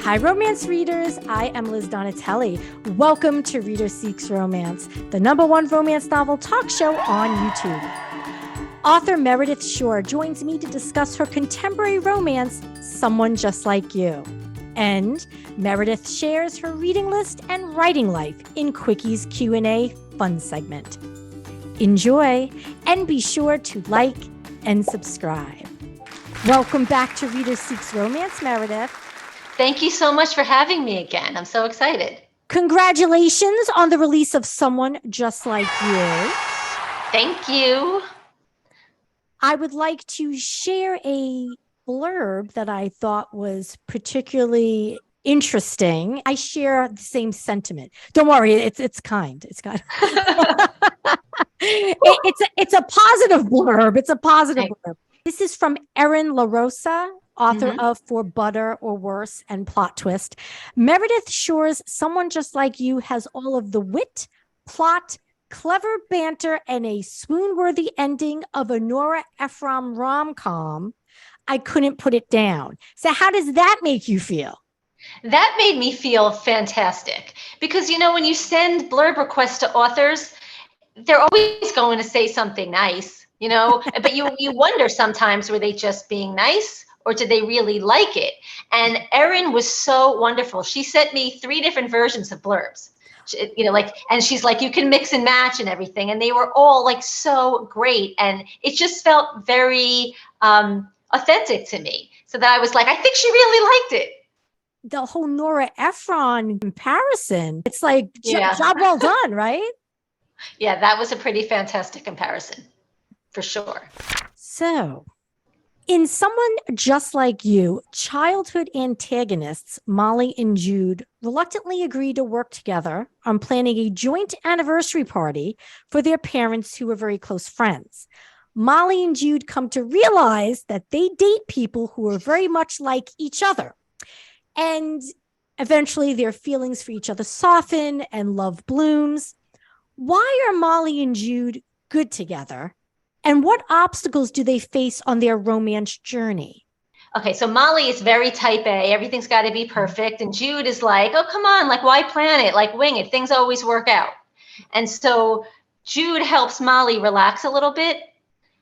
Hi, romance readers. I am Liz Donatelli. Welcome to Reader Seeks Romance, the #1 romance novel talk show on YouTube. Author Meredith Schorr joins me to discuss her contemporary romance, Someone Just Like You. And Meredith shares her reading list and writing life in Quickies Q&A fun segment. Enjoy, and be sure to like and subscribe. Welcome back to Reader Seeks Romance, Meredith. Thank you so much for having me again. I'm so excited. Congratulations on the release of Someone Just Like You. Thank you. I would like to share a blurb that I thought was particularly interesting. I share the same sentiment. Don't worry, it's kind. It's kind. It's a positive blurb. It's a positive blurb. This is from Erin LaRosa, author of For Butter or Worse and Plot Twist. Meredith Schorr's Someone Just Like You has all of the wit, plot, clever banter, and a swoon-worthy ending of a Nora Ephron rom-com. I couldn't put it down. So how does that make you feel? That made me feel fantastic because, you know, when you send blurb requests to authors, they're always going to say something nice, you know, but you wonder sometimes, were they just being nice or did they really like it? And Erin was so wonderful. She sent me 3 different versions of blurbs, you know, like, and she's like, you can mix and match and everything. And they were all like so great. And it just felt very authentic to me. So that I was like, I think she really liked it. The whole Nora Ephron comparison, it's like, job well done, right? Yeah, that was a pretty fantastic comparison, for sure. So, in Someone Just Like You, childhood antagonists Molly and Jude reluctantly agree to work together on planning a joint anniversary party for their parents who are very close friends. Molly and Jude come to realize that they date people who are very much like each other. And eventually their feelings for each other soften and love blooms. Why are Molly and Jude good together? And what obstacles do they face on their romance journey? Okay, so Molly is very type A. Everything's got to be perfect. And Jude is like, oh, come on, like, why plan it? Like, wing it. Things always work out. And so Jude helps Molly relax a little bit.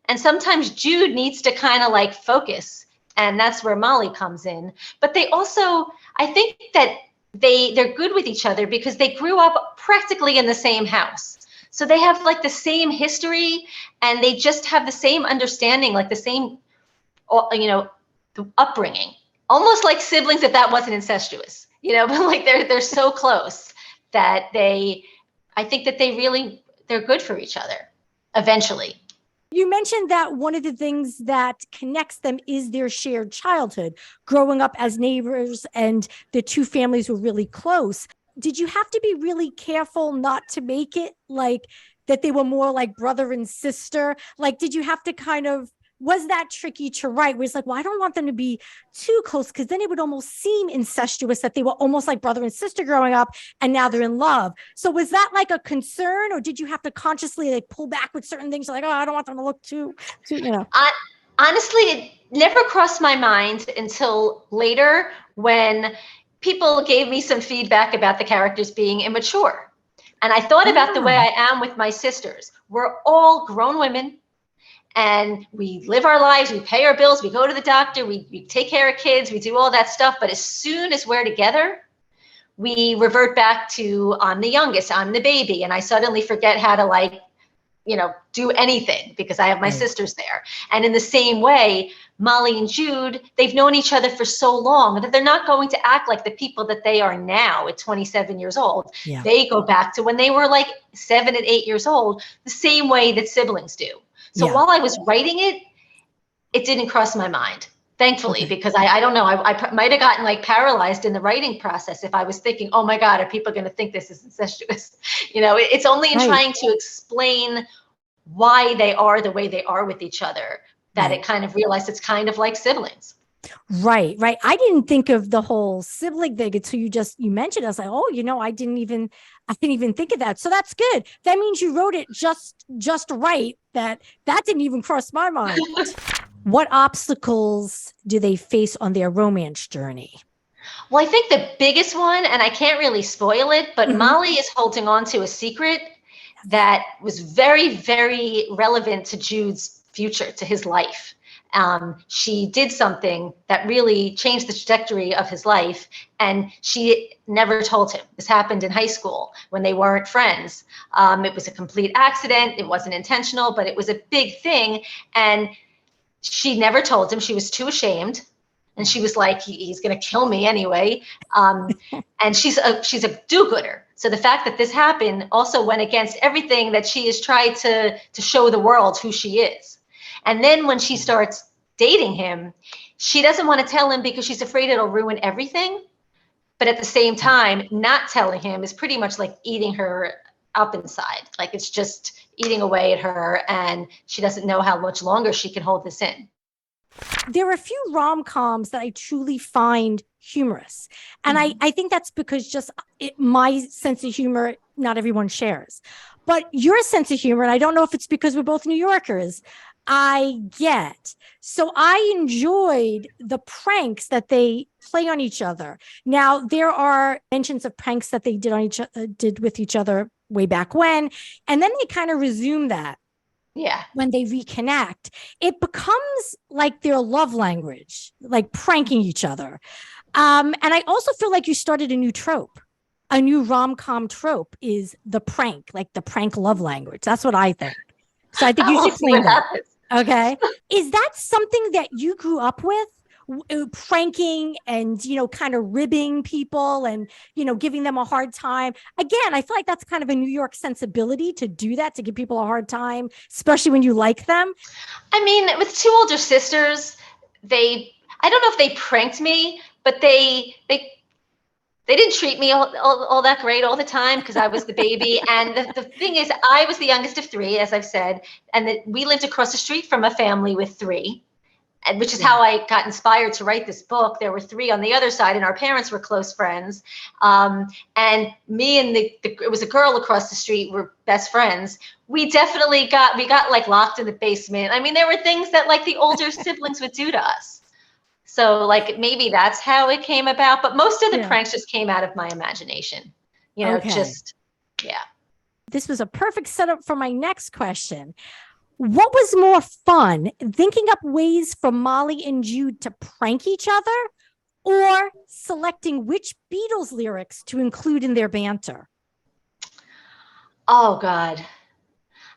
And sometimes Jude needs to kind of like focus. And that's where Molly comes in. But they also, I think that they're good with each other because they grew up practically in the same house. So they have like the same history and they just have the same understanding, like the same, you know, the upbringing, almost like siblings if that wasn't incestuous, you know, but like they're so close that I think that they're good for each other eventually. You mentioned that one of the things that connects them is their shared childhood, growing up as neighbors, and the two families were really close. Did you have to be really careful not to make it like that they were more like brother and sister? Like, did you have to was that tricky to write? Where it's like, well, I don't want them to be too close because then it would almost seem incestuous that they were almost like brother and sister growing up and now they're in love. So was that like a concern, or did you have to consciously like pull back with certain things? Like, oh, I don't want them to look too, you know. Honestly, it never crossed my mind until later when people gave me some feedback about the characters being immature. And I thought about the way I am with my sisters. We're all grown women. And we live our lives, we pay our bills, we go to the doctor, we take care of kids, we do all that stuff. But as soon as we're together, we revert back to, I'm the youngest, I'm the baby. And I suddenly forget how to, like, you know, do anything because I have my sisters there. And in the same way, Molly and Jude, they've known each other for so long that they're not going to act like the people that they are now at 27 years old. Yeah. They go back to when they were like 7 and 8 years old, the same way that siblings do. So while I was writing it, it didn't cross my mind, thankfully, because I don't know, I might have gotten like paralyzed in the writing process if I was thinking, oh my God, are people going to think this is incestuous? You know, it's only in trying to explain why they are the way they are with each other that it kind of realized it's kind of like siblings. Right. I didn't think of the whole sibling thing until you mentioned it. I was like, oh, you know, I didn't even think of that. So that's good. That means you wrote it just right. That didn't even cross my mind. What obstacles do they face on their romance journey? Well, I think the biggest one, and I can't really spoil it, but Molly is holding on to a secret that was very, very relevant to Jude's future, to his life. She did something that really changed the trajectory of his life, and she never told him. This happened in high school when they weren't friends. It was a complete accident. It wasn't intentional, but it was a big thing. And she never told him. She was too ashamed. And she was like, he's going to kill me anyway. And she's a do-gooder. So the fact that this happened also went against everything that she has tried to show the world who she is. And then when she starts dating him, she doesn't want to tell him because she's afraid it'll ruin everything. But at the same time, not telling him is pretty much like eating her up inside. Like it's just eating away at her, and she doesn't know how much longer she can hold this in. There are a few rom-coms that I truly find humorous. And I think that's because my sense of humor, not everyone shares. But your sense of humor, and I don't know if it's because we're both New Yorkers, I get. So I enjoyed the pranks that they play on each other. Now, there are mentions of pranks that they did with each other way back when, and then they kind of resume that. Yeah. When they reconnect, it becomes like their love language, like pranking each other. And I also feel like you started a new trope. A new rom-com trope is the prank, like the prank love language. That's what I think. So I think you should explain that. Okay. Is that something that you grew up with? Pranking and, kind of ribbing people and, giving them a hard time. Again, I feel like that's kind of a New York sensibility to do that, to give people a hard time, especially when you like them. I mean, with two older sisters, I don't know if they pranked me, but they didn't treat me all that great all the time because I was the baby. And the thing is, I was the youngest of three, as I've said, and that we lived across the street from a family with three. And which is how I got inspired to write this book. There were three on the other side, and our parents were close friends. And me and it was a girl across the street, were best friends. We definitely got like locked in the basement. I mean, there were things that like the older siblings would do to us. So like maybe that's how it came about. But most of the pranks just came out of my imagination. This was a perfect setup for my next question. What was more fun, thinking up ways for Molly and Jude to prank each other, or selecting which Beatles lyrics to include in their banter? Oh, God.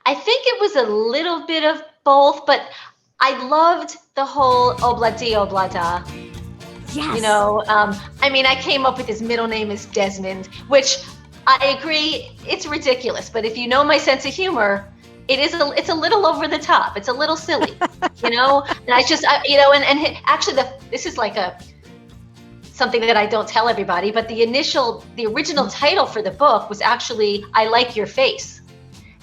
I think it was a little bit of both, but I loved the whole obla-di, obla-da. Yes. I mean, I came up with his middle name is Desmond, which I agree, it's ridiculous. But if you know my sense of humor, it's a little over the top. It's a little silly, And this is like something that I don't tell everybody, but the original title for the book was actually I Like Your Face.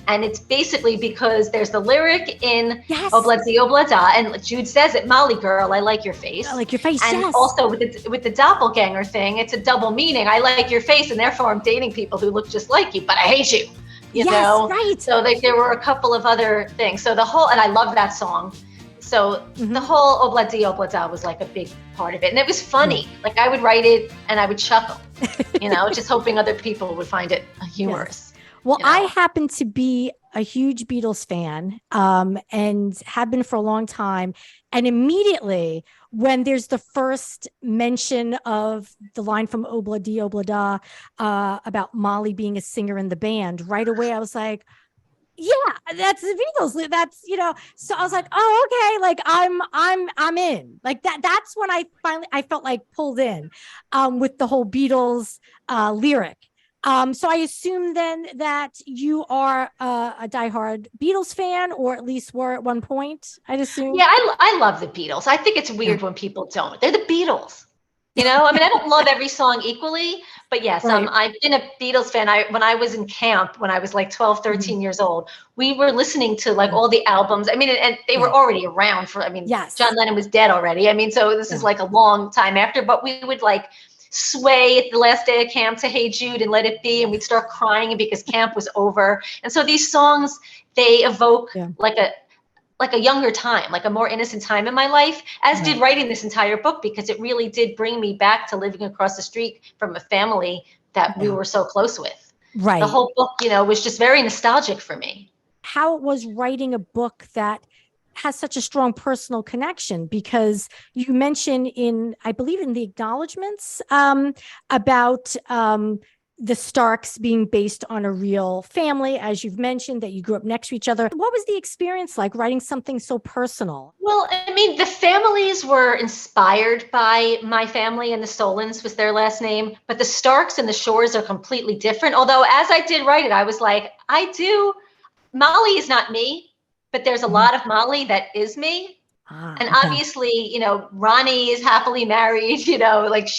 And it's basically because there's the lyric in Obla-di, Obla-da, and Jude says it, Molly girl, I like your face. I like your face, and also with the doppelganger thing, it's a double meaning. I like your face, and therefore I'm dating people who look just like you, but I hate you. You know? Right. So there were a couple of other things. So and I love that song. So the whole Obla-di, Obla-da was like a big part of it. And it was funny. Like I would write it and I would chuckle, just hoping other people would find it humorous. Well, I happen to be a huge Beatles fan and have been for a long time. And immediately when there's the first mention of the line from Obla-di, Obla-da about Molly being a singer in the band, right away I was like, yeah, that's the Beatles. That's, so I was like, oh, okay. Like I'm in. Like that's when I felt like pulled in with the whole Beatles lyric. So I assume then that you are a diehard Beatles fan, or at least were at one point, I'd assume. Yeah, I love the Beatles. I think it's weird when people don't. They're the Beatles. I don't love every song equally, but yes, right. I've been a Beatles fan. When I was in camp, when I was like 12, 13 years old, we were listening to like all the albums. I mean, and they were already around John Lennon was dead already. I mean, so this is like a long time after, but we would like sway at the last day of camp to Hey Jude and Let It Be, and we'd start crying because camp was over. And so these songs, they evoke like like a younger time, like a more innocent time in my life, as did writing this entire book, because it really did bring me back to living across the street from a family that we were so close with. Right. The whole book, was just very nostalgic for me. How it was writing a book that has such a strong personal connection, because you mentioned I believe in the acknowledgments, about the Starks being based on a real family, as you've mentioned, that you grew up next to each other. What was the experience like writing something so personal? Well, I mean, the families were inspired by my family, and the Solons was their last name, but the Starks and the Schorrs are completely different. Although as I did write it, I was like, Molly is not me, but there's a lot of Molly that is me. And obviously, Ronnie is happily married, like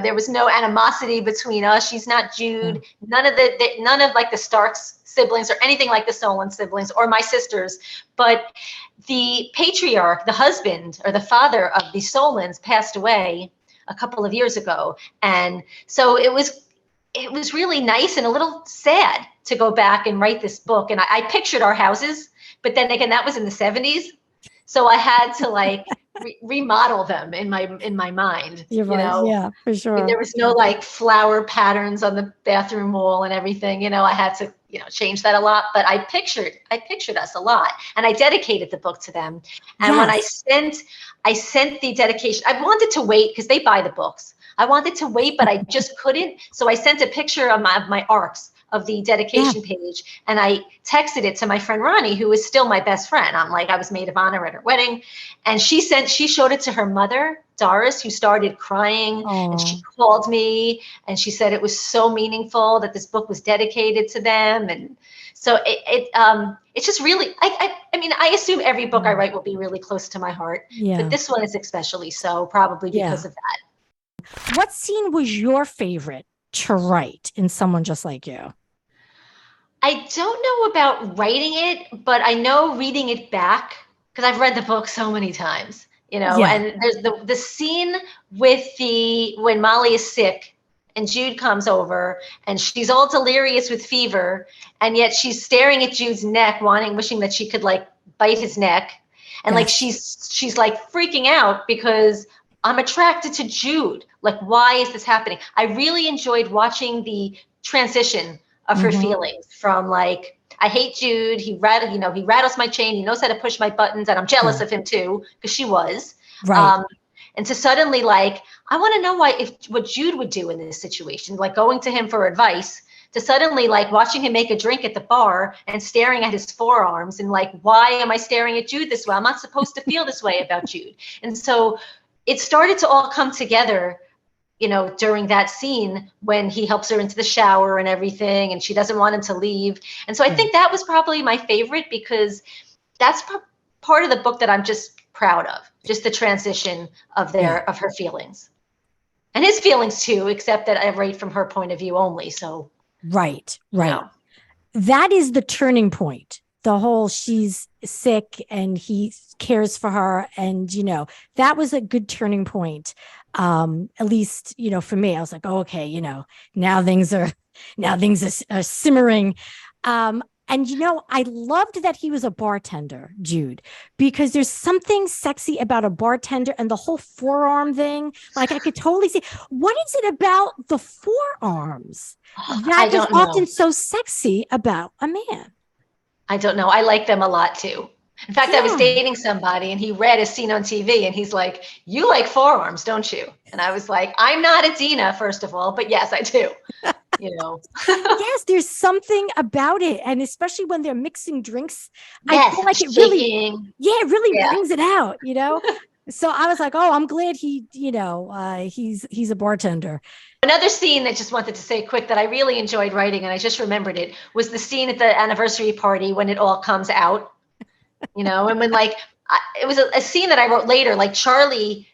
there was no animosity between us. She's not Jude. None of like the Starks siblings or anything like the Solon siblings or my sisters. But the patriarch, the husband or the father of the Solons, passed away a couple of years ago. And so it was really nice and a little sad to go back and write this book. And I pictured our houses, but then again, that was in the 70s. So I had to like remodel them in my mind. You're right. Yeah, for sure. I mean, there was no like flower patterns on the bathroom wall and everything. I had to, change that a lot. But I pictured us a lot, and I dedicated the book to them. And when I sent the dedication, I wanted to wait because they buy the books. I wanted to wait, but I just couldn't. So I sent a picture of my arcs of the dedication page, and I texted it to my friend Ronnie, who is still my best friend. I was maid of honor at her wedding, and she showed it to her mother, Doris, who started crying. And she called me, and she said it was so meaningful that this book was dedicated to them. And so it's just really, I mean, I assume every book I write will be really close to my heart, but this one is especially so, probably because of that. What scene was your favorite to write in Someone Just Like You? I don't know about writing it, but I know reading it back, because I've read the book so many times, and there's the scene with when Molly is sick and Jude comes over and she's all delirious with fever, and yet she's staring at Jude's neck, wishing that she could like bite his neck. And like, she's like freaking out because I'm attracted to Jude. Like, why is this happening? I really enjoyed watching the transition of her feelings from like, I hate Jude. He rattles my chain. He knows how to push my buttons, and I'm jealous of him too, because she was. Right. And to suddenly like, I want to know what Jude would do in this situation, like going to him for advice, to suddenly like watching him make a drink at the bar and staring at his forearms and like, why am I staring at Jude this way? I'm not supposed to feel this way about Jude. And so it started to all come together, during that scene when he helps her into the shower and everything, and she doesn't want him to leave. And so I think that was probably my favorite, because that's part of the book that I'm just proud of, just the transition of her feelings. And his feelings too, except that I write from her point of view only. So right. That is the turning point. The whole, she's sick and he cares for her, and that was a good turning point. At least for me, I was like, oh, okay, now things are simmering. And I loved that he was a bartender, Jude, because there's something sexy about a bartender, and the whole forearm thing. Like, I could totally see, what is it about the forearms that is often so sexy about a man? I don't know. I like them a lot too. In fact, I was dating somebody, and he read a scene on TV, and he's like, you like forearms, don't you? And I was like, I'm not a Dina, first of all, but yes, I do. Yes, there's something about it. And especially when they're mixing drinks, yes, I feel like it really brings it out, So I was like, oh, I'm glad he's a bartender. Another scene that just wanted to say quick that I really enjoyed writing, and I just remembered it, was the scene at the anniversary party when it all comes out, and when like, it was a scene that I wrote later, like Charlie,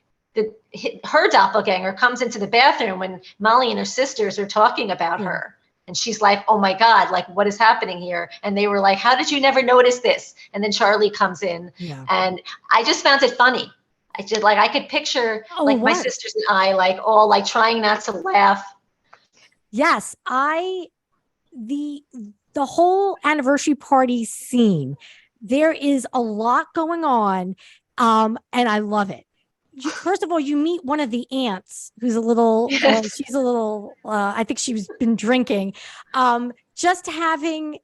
her doppelganger, comes into the bathroom when Molly and her sisters are talking about her. And she's like, oh my God, like, what is happening here? And they were like, how did you never notice this? And then Charlie comes in, and I just found it funny. I could picture my sisters and I like all like trying not to laugh. Yes, the whole anniversary party scene, There is a lot going on, and I love it. First of all, you meet one of the aunts who's a little, she's a little, I think she's been drinking. Just having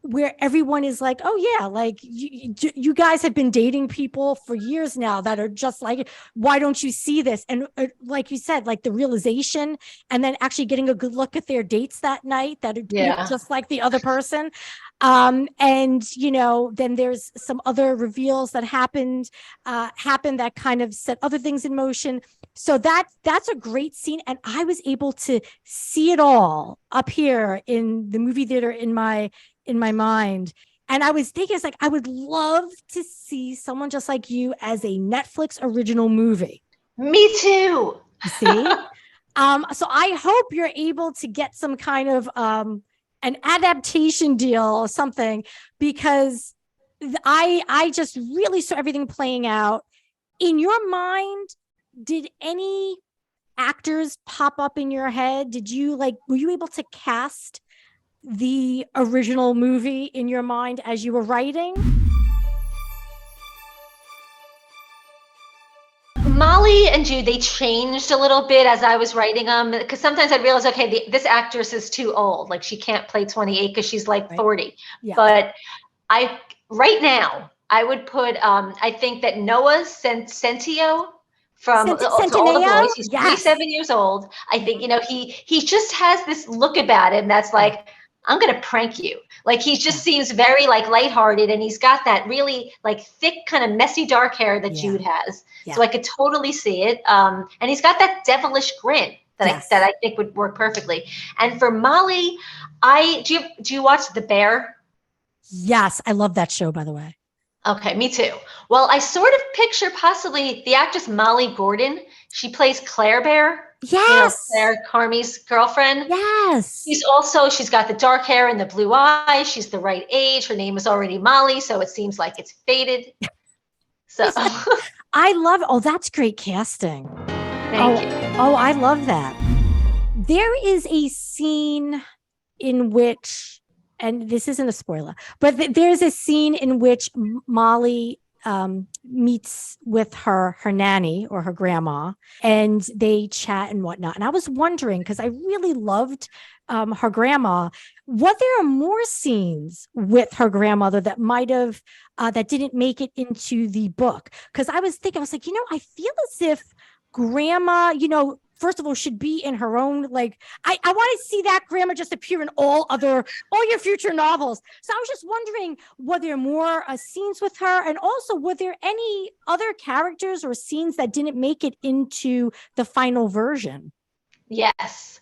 where everyone is like, oh yeah, like you guys have been dating people for years now that are just like, why don't you see this? And like you said, like the realization, and then actually getting a good look at their dates that night that are just like the other person. And then there's some other reveals that happened that kind of set other things in motion. So that's a great scene, and I was able to see it all up here in the movie theater in my mind. And I was thinking, it's like, I would love to see someone just like you as a Netflix original movie. Me too. See? So I hope you're able to get some kind of an adaptation deal or something, because I just really saw everything playing out. In your mind, did any actors pop up in your head? Were you able to cast the original movie in your mind as you were writing? Molly and Jude, they changed a little bit as I was writing them, because sometimes I realized, okay, this actress is too old. Like, she can't play 28 because she's like 40. Yeah. But right now, I would put, I think that Noah Centineo from All the Boys, he's 27 years old. I think, he just has this look about him that's like, I'm going to prank you. Like, he just seems very like lighthearted, and he's got that really like thick, kind of messy, dark hair that Jude has. Yeah. So I could totally see it. And he's got that devilish grin that I think would work perfectly. And for Molly, do you watch The Bear? Yes. I love that show, by the way. Okay, me too. Well, I sort of picture possibly the actress Molly Gordon. She plays Claire Bear. Yes. Claire Carmy's girlfriend. Yes. She's got the dark hair and the blue eyes. She's the right age. Her name is already Molly, so it seems like it's fated. So I love, that's great casting. Thank you. Oh, I love that. There is a scene in which, and this isn't a spoiler, but there's a scene in which Molly meets with her nanny or her grandma, and they chat and whatnot. And I was wondering, because I really loved her grandma, were there more scenes with her grandmother that might have that didn't make it into the book? Because I was thinking, I was like, I feel as if grandma, first of all, should be in her own, like, I want to see that grandma just appear in all your future novels. So I was just wondering, were there more scenes with her? And also, were there any other characters or scenes that didn't make it into the final version? Yes.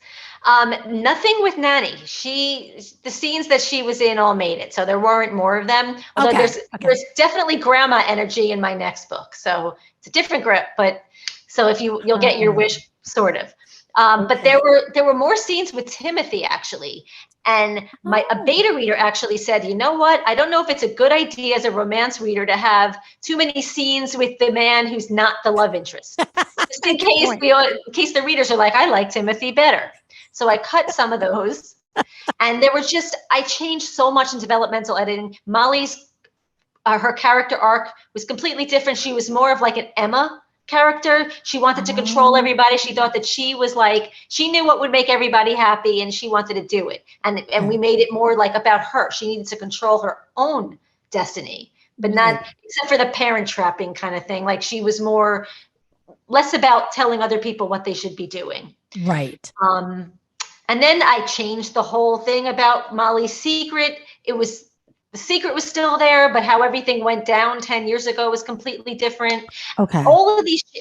Nothing with Nanny. The scenes that she was in all made it. So there weren't more of them. Although there's definitely grandma energy in my next book. So it's a different grip, but so if you'll get your wish, sort of. But there were more scenes with Timothy, actually. And a beta reader actually said, you know what? I don't know if it's a good idea as a romance reader to have too many scenes with the man who's not the love interest. Just in case the readers are like, I like Timothy better. So I cut some of those. And I changed so much in developmental editing. Molly's, her character arc was completely different. She was more of like an Emma character. She wanted to control everybody. She thought that she knew what would make everybody happy, and she wanted to do it. And we made it more like about her. She needed to control her own destiny, but not except for the parent trapping kind of thing. Like, she was less about telling other people what they should be doing. Right. And then I changed the whole thing about Molly's secret. The secret was still there, but how everything went down 10 years ago was completely different. Okay.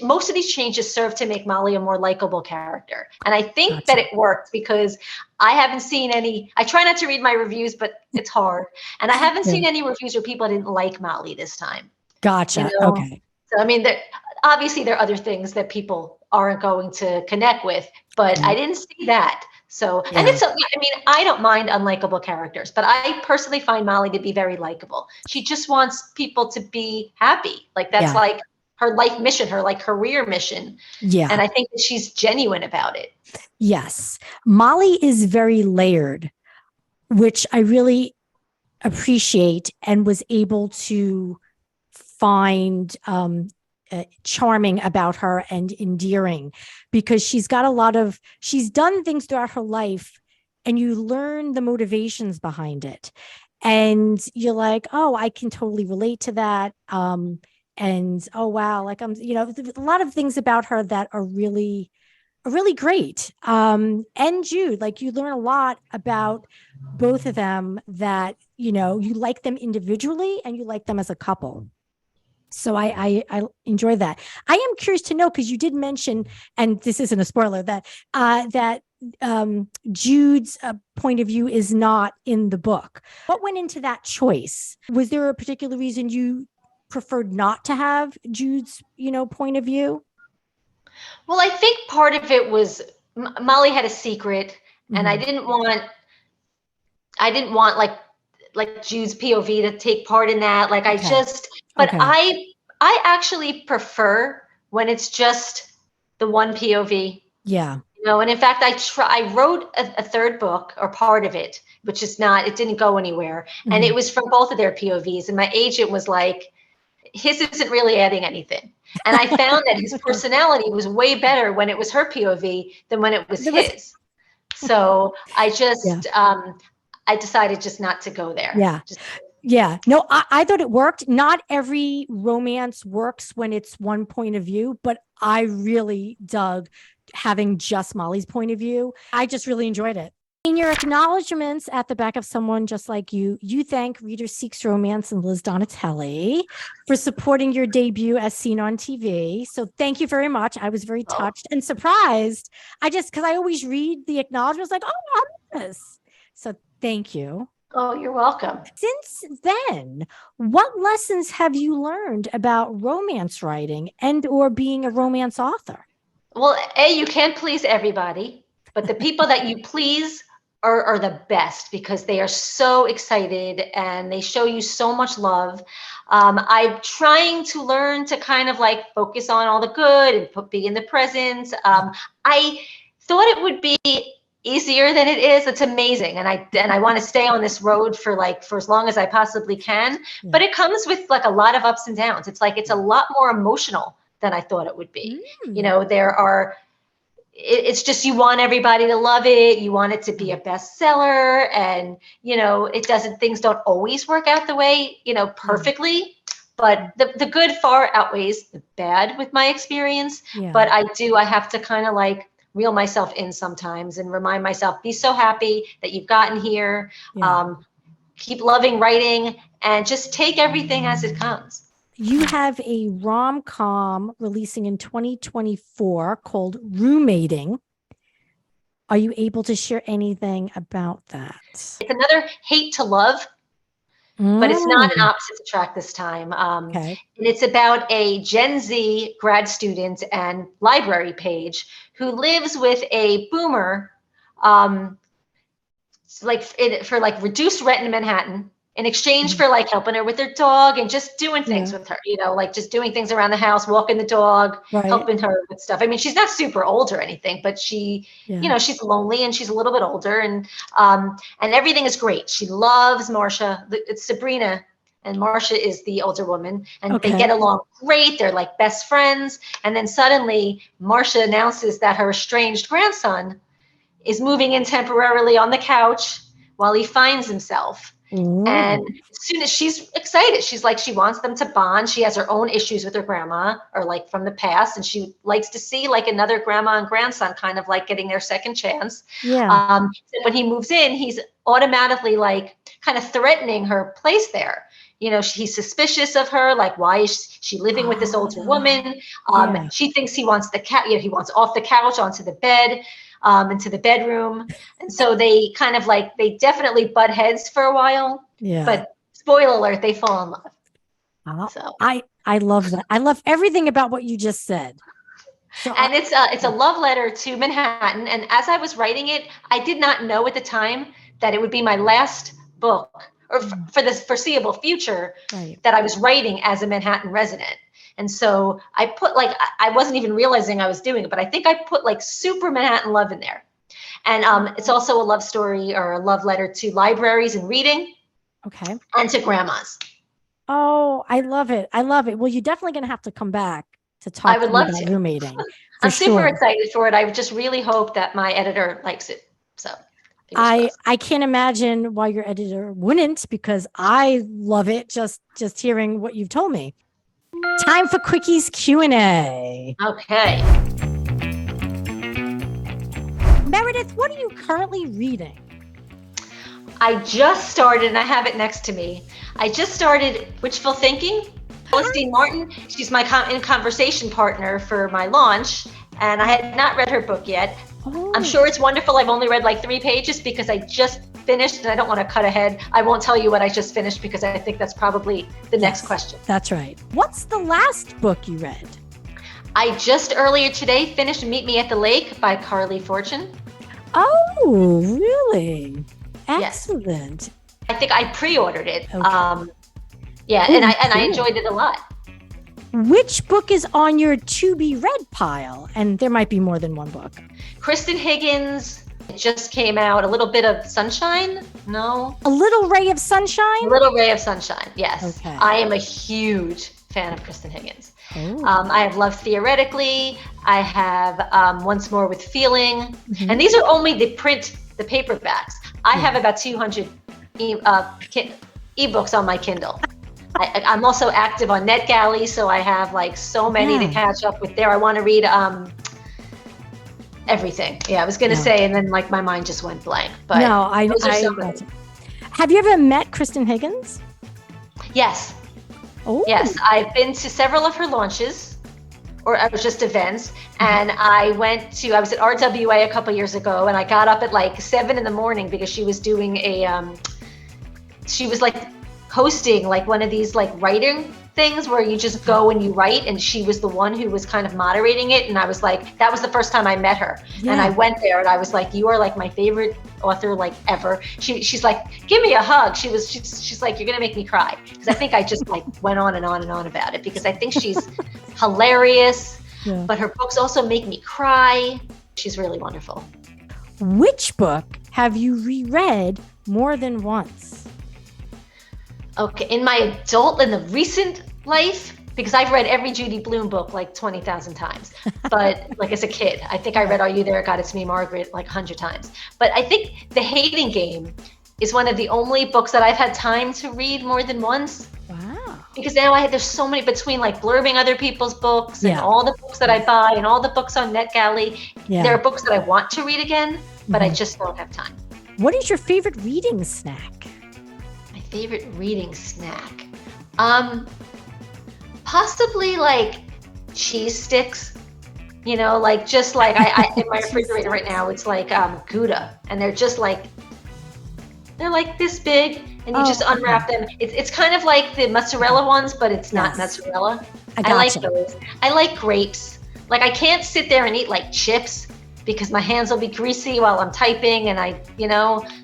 Most of these changes served to make Molly a more likable character. And I think that it worked, because I haven't seen any, I try not to read my reviews, but it's hard. And I haven't seen any reviews where people didn't like Molly this time. Gotcha. Okay. So, I mean, obviously there are other things that people aren't going to connect with, but I didn't see that. So, and I don't mind unlikable characters, but I personally find Molly to be very likable. She just wants people to be happy. Like, that's like her life mission, her like career mission. Yeah. And I think that she's genuine about it. Yes. Molly is very layered, which I really appreciate and was able to find charming about her and endearing, because she's done things throughout her life and you learn the motivations behind it. And you're like, oh, I can totally relate to that. And oh, wow, like a lot of things about her that are really great. And Jude, like you learn a lot about both of them, that, you like them individually and you like them as a couple. So I enjoy that. I am curious to know, because you did mention, and this isn't a spoiler, that Jude's point of view is not in the book. What went into that choice? Was there a particular reason you preferred not to have Jude's, point of view? Well, I think part of it was Molly had a secret, and I Mhm. didn't want like Jude's POV to take part in that. Like Okay. but Okay. I actually prefer when it's just the one POV. Yeah. And in fact, I wrote a third book, or part of it, which it didn't go anywhere. And it Mhm. was from both of their POVs. And my agent was like, his isn't really adding anything. And I found that his Okay. personality was way better when it was her POV than when it was There was, his. So yeah. I decided just not to go there. Yeah. Yeah. No, I thought it worked. Not every romance works when it's one point of view, but I really dug having just Molly's point of view. I just really enjoyed it. In your acknowledgments at the back of Someone Just Like You thank Reader Seeks Romance and Liz Donatelli for supporting your debut as seen on TV. So thank you very much. I was very touched and surprised. Because I always read the acknowledgments like, oh, I love this. So thank you. Oh, you're welcome. Since then, what lessons have you learned about romance writing and or being a romance author? Well, you can't please everybody, but the people that you please are the best, because they are so excited and they show you so much love. I'm trying to learn to kind of like focus on all the good and be in the present. I thought it would be easier than it is. It's amazing, and I want to stay on this road for as long as I possibly can. Yeah. But it comes with like a lot of ups and downs. It's a lot more emotional than I thought it would be. It's just, you want everybody to love it. You want it to be a bestseller, and things don't always work out the way, perfectly, but the good far outweighs the bad with my experience. Yeah. But I have to kind of like reel myself in sometimes and remind myself, be so happy that you've gotten here. Yeah. Keep loving writing and just take everything as it comes. You have a rom-com releasing in 2024 called Roommating. Are you able to share anything about that? It's another hate to love, but it's not an opposite attract this time. Okay. And it's about a Gen Z grad student and library page who lives with a boomer, for like reduced rent in Manhattan, in exchange for like helping her with her dog and just doing things with her, like just doing things around the house, walking the dog, helping her with stuff. I mean, she's not super old or anything, but she's lonely and she's a little bit older, and everything is great. She loves Marcia. It's Sabrina, and Marcia is the older woman, and they get along great. They're like best friends. And then suddenly Marcia announces that her estranged grandson is moving in temporarily on the couch while he finds himself. Ooh. And as soon as she's excited, she's like, she wants them to bond. She has her own issues with her grandma, or like from the past, and she likes to see like another grandma and grandson kind of like getting their second chance. Yeah. So when he moves in, he's automatically like kind of threatening her place there. He's suspicious of her. Like, why is she living with this older woman? She thinks he wants he wants off the couch onto the bed. Into the bedroom. And so they kind of like, they definitely butt heads for a while. Yeah. But spoiler alert, they fall in love. So I love that. I love everything about what you just said. So and it's a love letter to Manhattan. And as I was writing it, I did not know at the time that it would be my last book, or for the foreseeable future, that I was writing as a Manhattan resident. And so I put like, I wasn't even realizing I was doing it, but I think I put like super Manhattan love in there. And it's also a love story or a love letter to libraries and reading. Okay. and to grandmas. Oh, I love it. I love it. Well, you're definitely going to have to come back to I talk would to me love about to. roommating. I'm For super sure. excited for it. I just really hope that my editor likes it. So fingers crossed. I can't imagine why your editor wouldn't, because I love it just hearing what you've told me. Time for Quickies Q&A. Okay. Meredith, what are you currently reading? I just started, and I have it next to me. I just started Wishful Thinking. Celestine Martin, she's my in conversation partner for my launch, and I had not read her book yet. Oh. I'm sure it's wonderful. I've only read like 3 pages because I just finished, and I don't want to cut ahead. I won't tell you what I just finished because I think that's probably the next question. That's right. What's the last book you read? I just earlier today finished Meet Me at the Lake by Carly Fortune. Oh, really? Yes. Excellent. I think I pre-ordered it. Okay. Yeah, Ooh, and I cool. enjoyed it a lot. Which book is on your to be read pile? And there might be more than one book. Kristan Higgins, it just came out. A Little Bit of Sunshine? No. A Little Ray of Sunshine? A Little Ray of Sunshine, yes. Okay. I am a huge fan of Kristan Higgins. Oh. I have Love Theoretically. I have Once More with Feeling. Mm-hmm. And these are only the paperbacks. I have about 200 ebooks on my Kindle. I'm also active on NetGalley, so I have like so many to catch up with there. I want to read everything. Yeah, I was going to say, and then like my mind just went blank. But no, have you ever met Kristan Higgins? Yes. Oh. Yes, I've been to several of her launches or just events. And I was at RWA a couple years ago, and I got up at like 7 a.m. because she was doing she was like hosting like one of these like writing things where you just go and you write, and she was the one who was kind of moderating it. And I was like, that was the first time I met her. Yeah. And I went there and I was like, you are like my favorite author like ever. She's like, give me a hug. She's like, you're gonna make me cry, because I think I just like went on and on and on about it, because I think she's hilarious. Yeah. But her books also make me cry. She's really wonderful. Which book have you reread more than once? Okay, in the recent life, because I've read every Judy Blume book like 20,000 times. But like as a kid, I think I read Are You There, God, It's Me, Margaret like 100 times. But I think The Hating Game is one of the only books that I've had time to read more than once. Wow. Because now there's so many, between like blurbing other people's books and all the books that I buy and all the books on NetGalley. Yeah. There are books that I want to read again, but I just don't have time. What is your favorite reading snack? My favorite reading snack? Possibly like cheese sticks. You know, like just like I in my refrigerator right now, it's like Gouda, and they're just like, they're like this big, and you just unwrap them. It's kind of like the mozzarella ones, but it's not mozzarella. I like those. I like grapes. Like I can't sit there and eat like chips because my hands will be greasy while I'm typing, and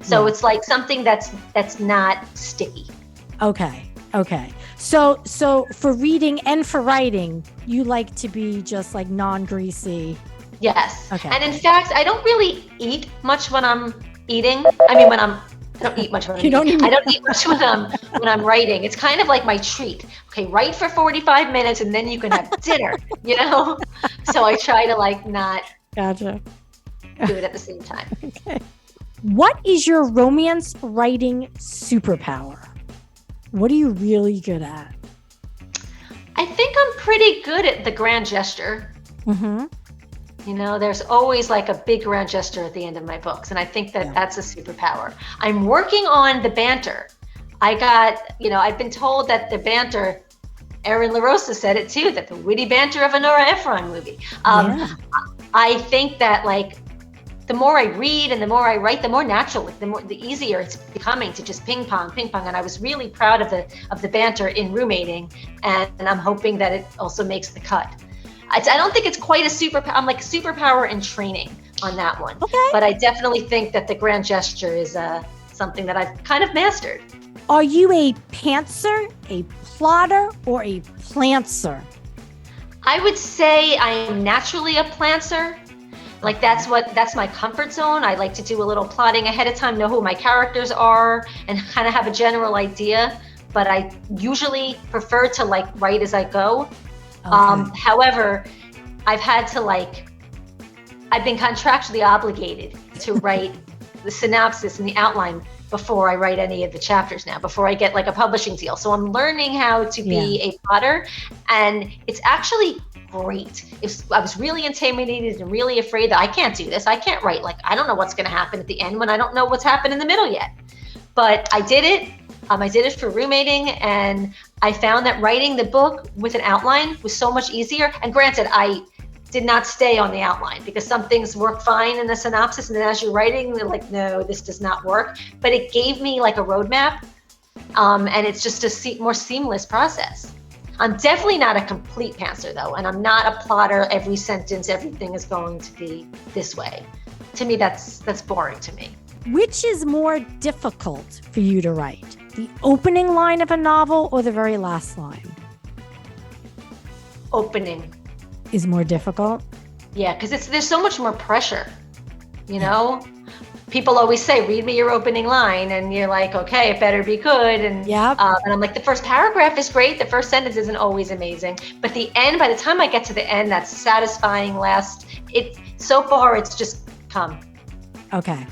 so it's like something that's not sticky. Okay. So for reading and for writing, you like to be just like non-greasy. Yes. Okay. And in fact, I don't really eat much when I'm eating. I mean, I don't eat much when I'm eating. I don't eat much when I'm writing. It's kind of like my treat. Okay, write for 45 minutes and then you can have dinner, So I try to like not Gotcha. do it at the same time. Okay. What is your romance writing superpower? What are you really good at? I think I'm pretty good at the grand gesture. Mm-hmm. There's always like a big grand gesture at the end of my books. And I think that's a superpower. I'm working on the banter. I've been told that the banter, Erin LaRosa said it too, that the witty banter of a Nora Ephron movie. I think that like, the more I read and the more I write, the more natural, the easier it's becoming to just ping pong. And I was really proud of the banter in roommating, and I'm hoping that it also makes the cut. I don't think it's quite a superpower. I'm like superpower in training on that one. Okay. But I definitely think that the grand gesture is something that I've kind of mastered. Are you a pantser, a plotter, or a plantser? I would say I am naturally a plantser. Like that's my comfort zone. I like to do a little plotting ahead of time, know who my characters are, and kind of have a general idea. But I usually prefer to like write as I go. Okay. However, I've been contractually obligated to write the synopsis and the outline before I write any of the chapters now, before I get like a publishing deal. So I'm learning how to be a plotter, and it's actually great. I was really intimidated and really afraid that I can't do this. I can't write, like, I don't know what's going to happen at the end when I don't know what's happened in the middle yet. But I did it. I did it for roommating, and I found that writing the book with an outline was so much easier. And granted, I did not stay on the outline because some things work fine in the synopsis, and then as you're writing, they're like, no, this does not work. But it gave me like a roadmap, and it's just a more seamless process. I'm definitely not a complete pantser though, and I'm not a plotter. Every sentence, everything is going to be this way. To me, that's boring to me. Which is more difficult for you to write? The opening line of a novel or the very last line? Opening. Is more difficult? Yeah, because there's so much more pressure, you know? People always say, read me your opening line, and you're like, okay, it better be good. And and I'm like, the first paragraph is great. The first sentence isn't always amazing. But the end, by the time I get to the end, that's satisfying so far, it's just come. Okay.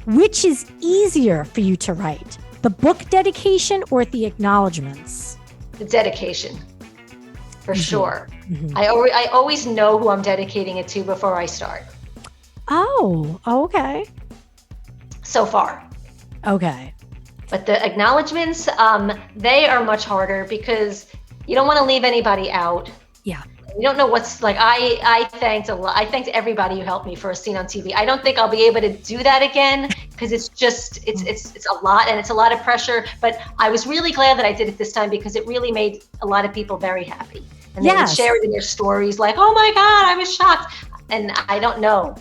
Which is easier for you to write? The book dedication or the acknowledgments? The dedication, for sure. Mm-hmm. I always know who I'm dedicating it to before I start. Oh, okay. So far. Okay. But the acknowledgments, they are much harder because you don't want to leave anybody out. Yeah. You don't know what's like. I thanked a lot. I thanked everybody who helped me for a scene on TV. I don't think I'll be able to do that again because it's a lot, and it's a lot of pressure. But I was really glad that I did it this time because it really made a lot of people very happy, and they would share it in their stories, like, "Oh my God, I was shocked," and I don't know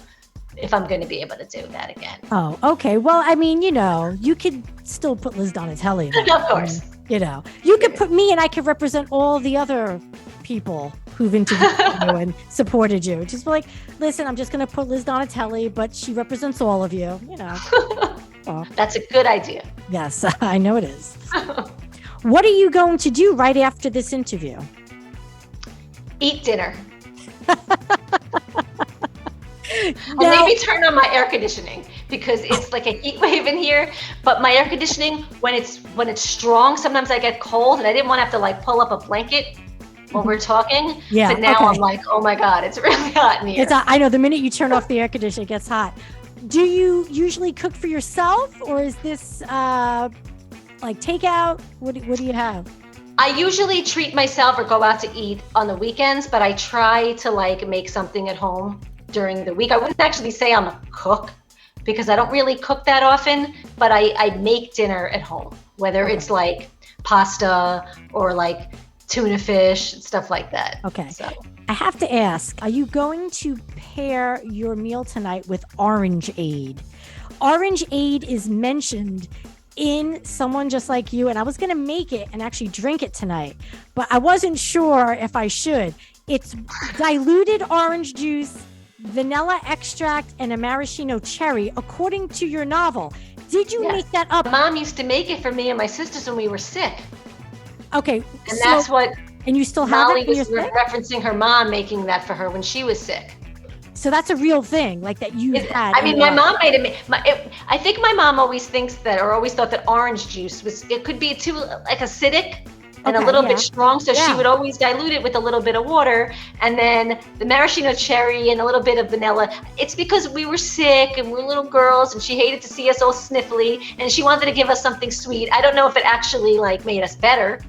if I'm going to be able to do that again. Oh, okay. Well, I mean, you could still put Liz Donatelli there. Of course. You could put me, and I could represent all the other people who've interviewed you and supported you. Just be like, listen, I'm just going to put Liz Donatelli, but she represents all of you, Oh. That's a good idea. Yes, I know it is. What are you going to do right after this interview? Eat dinner. Now, maybe turn on my air conditioning because it's like a heat wave in here. But my air conditioning, when it's strong, sometimes I get cold, and I didn't want to have to like pull up a blanket when we're talking. Yeah. But now I'm like, oh my God, it's really hot in here. I know the minute you turn off the air conditioner, it gets hot. Do you usually cook for yourself, or is this like takeout? What do you have? I usually treat myself or go out to eat on the weekends, but I try to like make something at home during the week. I wouldn't actually say I'm a cook because I don't really cook that often, but I make dinner at home, whether it's like pasta or like tuna fish and stuff like that. Okay. So I have to ask, are you going to pair your meal tonight with orangeade? Orangeade is mentioned in Someone Just Like You, and I was going to make it and actually drink it tonight, but I wasn't sure if I should. It's diluted orange juice, vanilla extract, and a maraschino cherry, according to your novel. Did you make that up? Mom used to make it for me and my sisters when we were sick. Okay. And that's what and you still have Molly it when was you're sick? Referencing her mom making that for her when she was sick. So that's a real thing, like that you had. I mean, my mom made it. I think my mom always thinks that, or always thought that orange juice could be too like acidic and a little bit strong. So she would always dilute it with a little bit of water, and then the maraschino cherry and a little bit of vanilla. It's because we were sick and we're little girls, and she hated to see us all sniffly, and she wanted to give us something sweet. I don't know if it actually like made us better,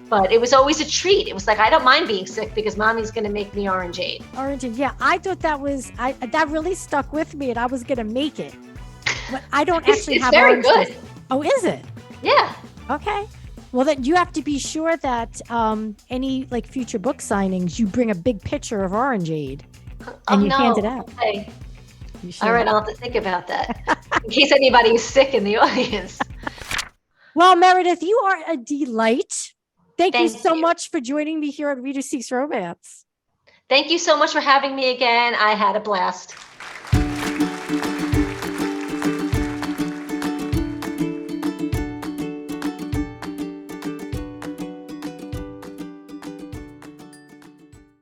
but it was always a treat. It was like, I don't mind being sick because mommy's going to make me orangeade. Orangeade, yeah. I thought that was, that really stuck with me, and I was going to make it. But I don't actually have orange juice. It's very good. Oh, is it? Yeah. Okay. Well, then you have to be sure that any like future book signings, you bring a big picture of orangeade and you hand it out. Okay. All right, I'll have to think about that in case anybody is sick in the audience. Well, Meredith, you are a delight. Thank you so much for joining me here on Reader Seeks Romance. Thank you so much for having me again. I had a blast.